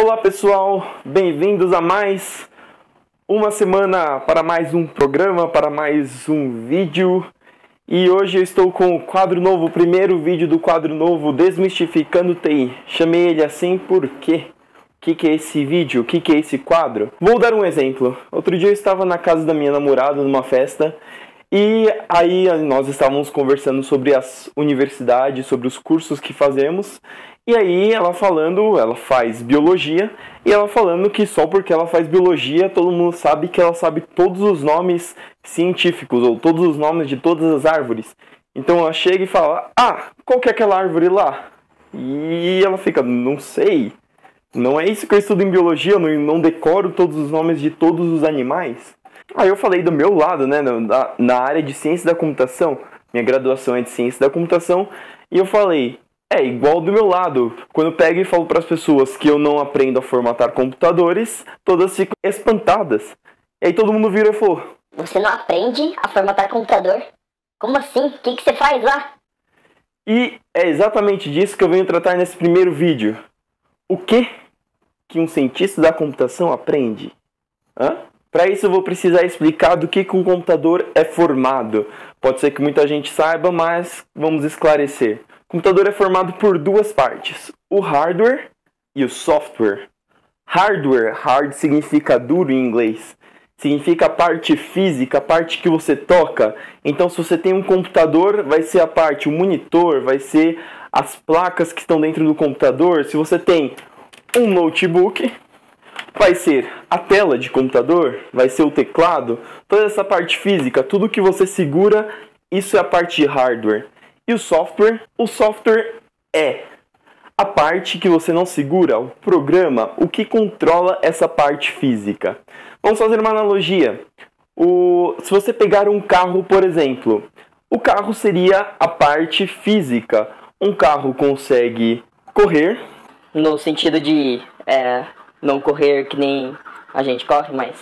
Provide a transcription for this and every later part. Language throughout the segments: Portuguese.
Olá pessoal, bem-vindos a mais uma semana para mais um programa, para mais um vídeo. E hoje eu estou com o quadro novo, o primeiro vídeo do quadro novo, Desmistificando TI. Chamei ele assim por quê? O que é esse vídeo? O que é esse quadro? Vou dar um exemplo. Outro dia eu estava na casa da minha namorada, numa festa, e aí nós estávamos conversando sobre as universidades, sobre os cursos que fazemos. E aí ela faz biologia, e ela falando que só porque ela faz biologia, todo mundo sabe que ela sabe todos os nomes científicos, ou todos os nomes de todas as árvores. Então ela chega e fala, qual que é aquela árvore lá? E ela fica, não sei, não é isso que eu estudo em biologia, eu não decoro todos os nomes de todos os animais. Aí eu falei do meu lado, né, na área de ciência da computação, minha graduação é de ciência da computação, e eu falei, é igual do meu lado. Quando eu pego e falo para as pessoas que eu não aprendo a formatar computadores, todas ficam espantadas. E aí todo mundo vira e falou, você não aprende a formatar computador? Como assim? O que você faz lá? E é exatamente disso que eu venho tratar nesse primeiro vídeo. O que um cientista da computação aprende? Para isso eu vou precisar explicar do que um computador é formado. Pode ser que muita gente saiba, mas vamos esclarecer. O computador é formado por duas partes, o hardware e o software. Hard significa duro em inglês. Significa a parte física, a parte que você toca. Então se você tem um computador, vai ser a parte, o monitor, vai ser as placas que estão dentro do computador. Se você tem um notebook, vai ser a tela de computador, vai ser o teclado, toda essa parte física, tudo que você segura, isso é a parte de hardware. E o software é a parte que você não segura, o programa, o que controla essa parte física. Vamos fazer uma analogia. Se você pegar um carro, por exemplo, o carro seria a parte física. Um carro consegue correr. No sentido de não correr que nem a gente corre, mas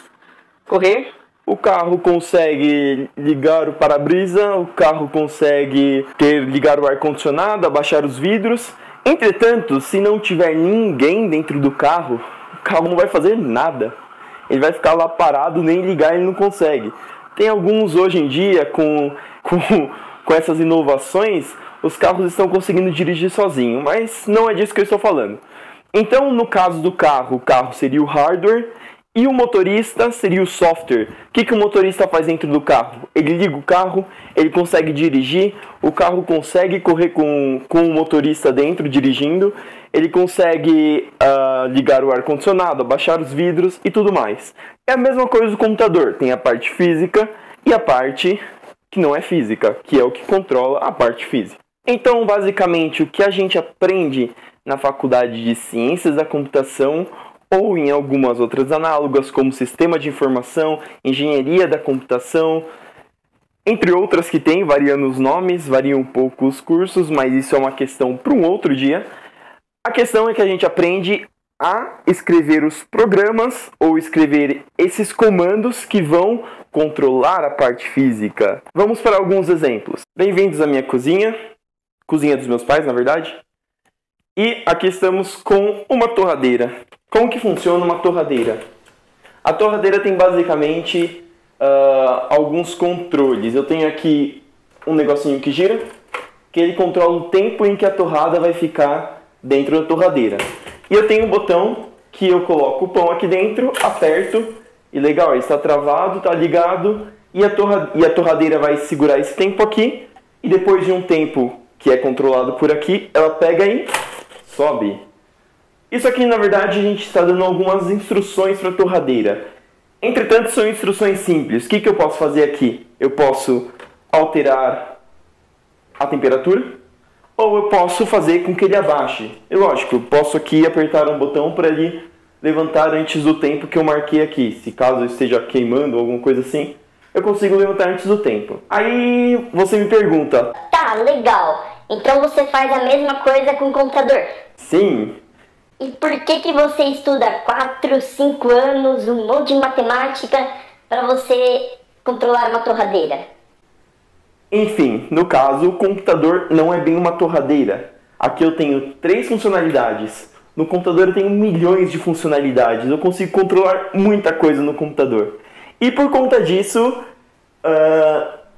correr. O carro consegue ligar o para-brisa, o carro consegue ligar o ar-condicionado, abaixar os vidros. Entretanto, se não tiver ninguém dentro do carro, o carro não vai fazer nada. Ele vai ficar lá parado, nem ligar ele não consegue. Tem alguns hoje em dia, com essas inovações, os carros estão conseguindo dirigir sozinho, mas não é disso que eu estou falando. Então, no caso do carro, o carro seria o hardware e o motorista seria o software. O que o motorista faz dentro do carro? Ele liga o carro, ele consegue dirigir, o carro consegue correr com o motorista dentro dirigindo, ele consegue ligar o ar-condicionado, abaixar os vidros e tudo mais. É a mesma coisa do computador, tem a parte física e a parte que não é física, que é o que controla a parte física. Então, basicamente, o que a gente aprende na faculdade de Ciências da Computação ou em algumas outras análogas, como Sistema de Informação, Engenharia da Computação, entre outras que tem, variando os nomes, variam um pouco os cursos, mas isso é uma questão para um outro dia. A questão é que a gente aprende a escrever os programas ou escrever esses comandos que vão controlar a parte física. Vamos para alguns exemplos. Bem-vindos à minha cozinha dos meus pais, na verdade. E aqui estamos com uma torradeira. Como que funciona uma torradeira? A torradeira tem basicamente alguns controles. Eu tenho aqui um negocinho que gira, que ele controla o tempo em que a torrada vai ficar dentro da torradeira. E eu tenho um botão que eu coloco o pão aqui dentro, aperto, e legal, ele está travado, está ligado, e a torradeira vai segurar esse tempo aqui, e depois de um tempo que é controlado por aqui, ela pega e sobe. Isso aqui, na verdade, a gente está dando algumas instruções para a torradeira. Entretanto, são instruções simples. O que eu posso fazer aqui? Eu posso alterar a temperatura, ou eu posso fazer com que ele abaixe. E lógico, eu posso aqui apertar um botão para ele levantar antes do tempo que eu marquei aqui. Se caso eu esteja queimando ou alguma coisa assim, eu consigo levantar antes do tempo. Aí você me pergunta, tá, legal. Então você faz a mesma coisa com o computador? Sim. E por que você estuda 4, 5 anos, um monte de matemática para você controlar uma torradeira? Enfim, no caso, o computador não é bem uma torradeira. Aqui eu tenho 3 funcionalidades. No computador eu tenho milhões de funcionalidades, eu consigo controlar muita coisa no computador. E por conta disso,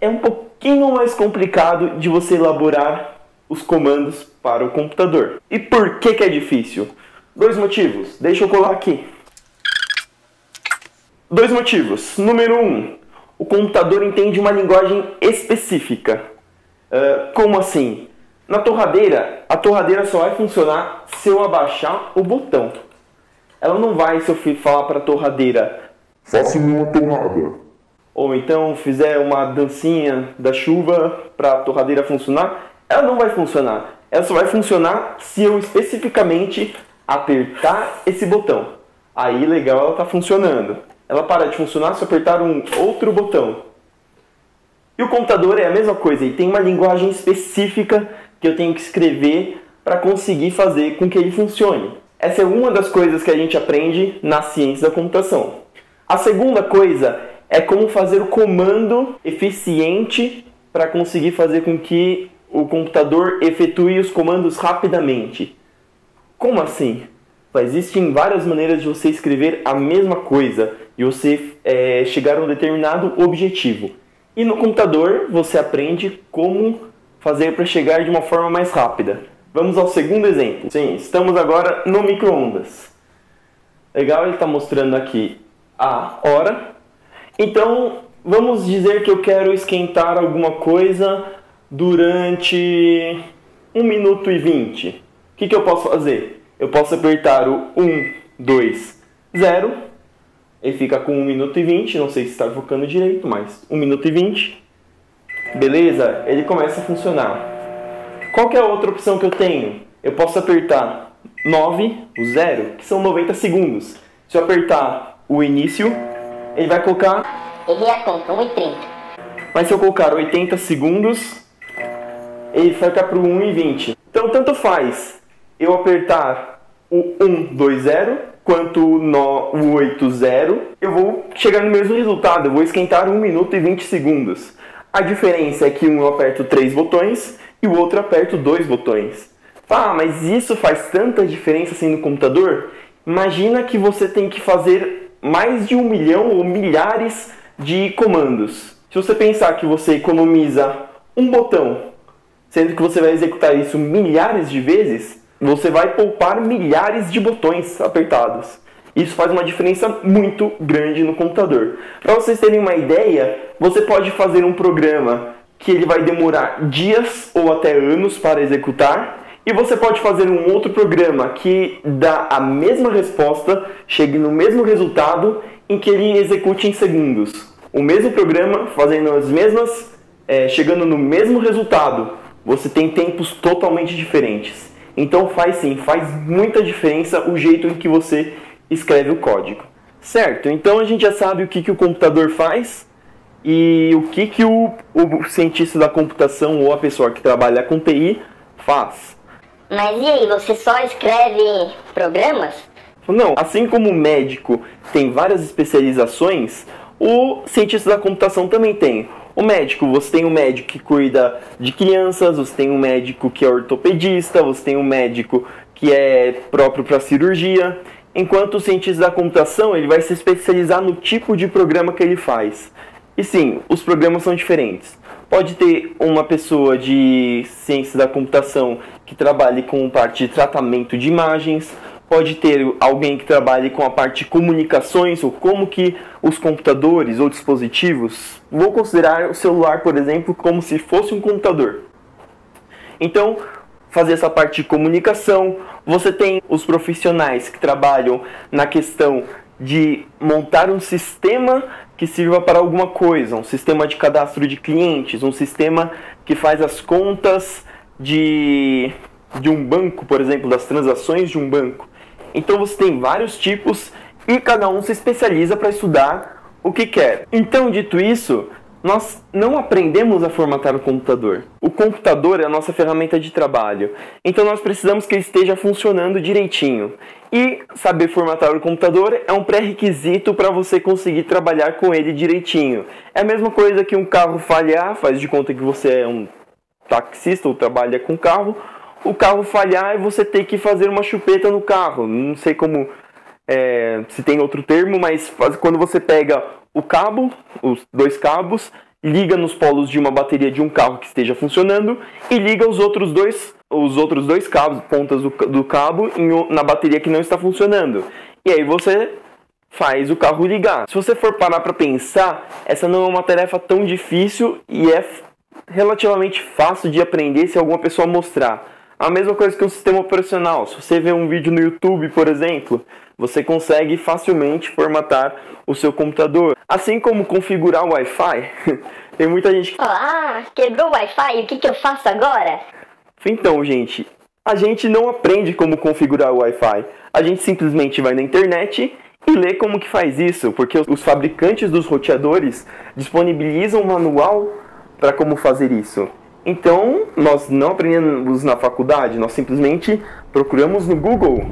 é um pouquinho mais complicado de você elaborar os comandos para o computador. E por que é difícil? 2 motivos, deixa eu colar aqui. 2 motivos. Número 1, o computador entende uma linguagem específica. Como assim? Na torradeira, a torradeira só vai funcionar se eu abaixar o botão. Ela não vai, se eu falar para a torradeira, faça-me uma torrada. Ou então fizer uma dancinha da chuva para a torradeira funcionar, ela não vai funcionar. Ela só vai funcionar se eu especificamente apertar esse botão. Aí, legal, ela está funcionando. Ela para de funcionar se eu apertar um outro botão. E o computador é a mesma coisa, ele tem uma linguagem específica que eu tenho que escrever para conseguir fazer com que ele funcione. Essa é uma das coisas que a gente aprende na ciência da computação. A segunda coisa é como fazer o comando eficiente para conseguir fazer com que o computador efetue os comandos rapidamente. Como assim? Existem várias maneiras de você escrever a mesma coisa e você chegar a um determinado objetivo. E no computador você aprende como fazer para chegar de uma forma mais rápida. Vamos ao segundo exemplo. Sim, estamos agora no micro-ondas. Legal, ele está mostrando aqui a hora. Então, vamos dizer que eu quero esquentar alguma coisa durante 1 minuto e 20. O que eu posso fazer? Eu posso apertar o 1, 2, 0. Ele fica com 1 minuto e 20. Não sei se está focando direito, mas 1 minuto e 20. Beleza? Ele começa a funcionar. Qual que é a outra opção que eu tenho? Eu posso apertar 9, o 0, que são 90 segundos. Se eu apertar o início, ele vai colocar... Errei a conta, 1:30. Mas se eu colocar 80 segundos, ele vai ficar para o 1 e 20. Então, tanto faz eu apertar o 1, 2, 0, quanto o 8, 0, eu vou chegar no mesmo resultado. Eu vou esquentar 1 minuto e 20 segundos. A diferença é que um eu aperto 3 botões e o outro aperto 2 botões. Ah, mas isso faz tanta diferença assim no computador? Imagina que você tem que fazer mais de 1 milhão ou milhares de comandos. Se você pensar que você economiza um botão, sendo que você vai executar isso milhares de vezes, você vai poupar milhares de botões apertados. Isso faz uma diferença muito grande no computador. Para vocês terem uma ideia, você pode fazer um programa que ele vai demorar dias ou até anos para executar, e você pode fazer um outro programa que dá a mesma resposta, chegue no mesmo resultado, em que ele execute em segundos. O mesmo programa, fazendo as mesmas, chegando no mesmo resultado, você tem tempos totalmente diferentes. Então faz muita diferença o jeito em que você escreve o código. Certo, então a gente já sabe o que o computador faz e o que o cientista da computação ou a pessoa que trabalha com TI faz. Mas e aí, você só escreve programas? Não, assim como o médico tem várias especializações, o cientista da computação também tem. O médico, você tem um médico que cuida de crianças, você tem um médico que é ortopedista, você tem um médico que é próprio para cirurgia, enquanto o cientista da computação ele vai se especializar no tipo de programa que ele faz. E sim, os programas são diferentes. Pode ter uma pessoa de ciência da computação que trabalhe com parte de tratamento de imagens, pode ter alguém que trabalhe com a parte de comunicações, ou como que os computadores ou dispositivos, vou considerar o celular, por exemplo, como se fosse um computador. Então, fazer essa parte de comunicação, você tem os profissionais que trabalham na questão de montar um sistema que sirva para alguma coisa, um sistema de cadastro de clientes, um sistema que faz as contas de um banco, por exemplo, das transações de um banco. Então você tem vários tipos e cada um se especializa para estudar o que quer. Então, dito isso, nós não aprendemos a formatar o computador. O computador é a nossa ferramenta de trabalho. Então nós precisamos que ele esteja funcionando direitinho. E saber formatar o computador é um pré-requisito para você conseguir trabalhar com ele direitinho. É a mesma coisa que um carro falhar, faz de conta que você é um taxista ou trabalha com carro, o carro falhar e você ter que fazer uma chupeta no carro. Não sei como, se tem outro termo, mas quando você pega o cabo, os dois cabos, liga nos polos de uma bateria de um carro que esteja funcionando e liga os outros dois cabos, pontas do cabo, na bateria que não está funcionando. E aí você faz o carro ligar. Se você for parar para pensar, essa não é uma tarefa tão difícil e é relativamente fácil de aprender se alguma pessoa mostrar. A mesma coisa que o sistema operacional. Se você vê um vídeo no YouTube, por exemplo, você consegue facilmente formatar o seu computador. Assim como configurar o Wi-Fi. Tem muita gente que... quebrou o Wi-Fi, o que eu faço agora? Então, gente, a gente não aprende como configurar o Wi-Fi. A gente simplesmente vai na internet e lê como que faz isso, porque os fabricantes dos roteadores disponibilizam um manual para como fazer isso. Então, nós não aprendemos na faculdade, nós simplesmente procuramos no Google.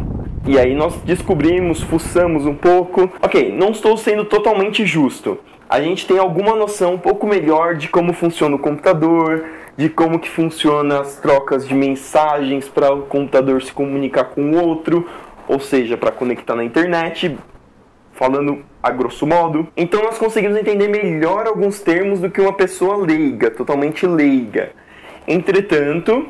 E aí nós descobrimos, fuçamos um pouco. Ok, não estou sendo totalmente justo. A gente tem alguma noção um pouco melhor de como funciona o computador, de como que funciona as trocas de mensagens para o computador se comunicar com o outro, ou seja, para conectar na internet, falando a grosso modo. Então nós conseguimos entender melhor alguns termos do que uma pessoa leiga, totalmente leiga. Entretanto,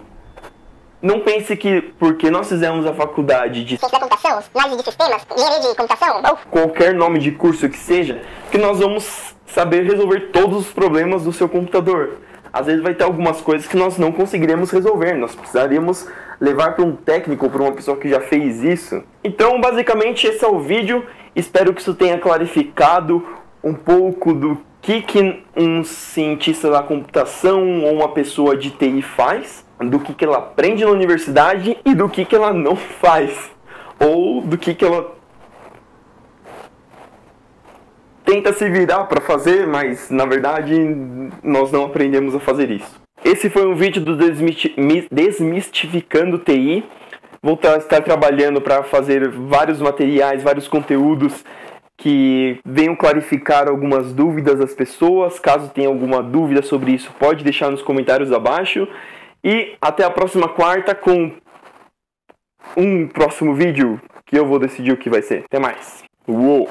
não pense que porque nós fizemos a faculdade de ciência da computação, análise de sistemas, engenharia de computação, ou qualquer nome de curso que seja, que nós vamos saber resolver todos os problemas do seu computador. Às vezes vai ter algumas coisas que nós não conseguiremos resolver, nós precisaríamos levar para um técnico, para uma pessoa que já fez isso. Então, basicamente, esse é o vídeo. Espero que isso tenha clarificado um pouco do que um cientista da computação ou uma pessoa de TI faz, do que ela aprende na universidade e do que ela não faz, ou do que ela tenta se virar para fazer, mas na verdade nós não aprendemos a fazer isso. Esse foi um vídeo do Desmistificando TI. Vou estar trabalhando para fazer vários materiais, vários conteúdos que venham clarificar algumas dúvidas das pessoas. Caso tenha alguma dúvida sobre isso, pode deixar nos comentários abaixo. E até a próxima quarta com um próximo vídeo que eu vou decidir o que vai ser. Até mais. Uou!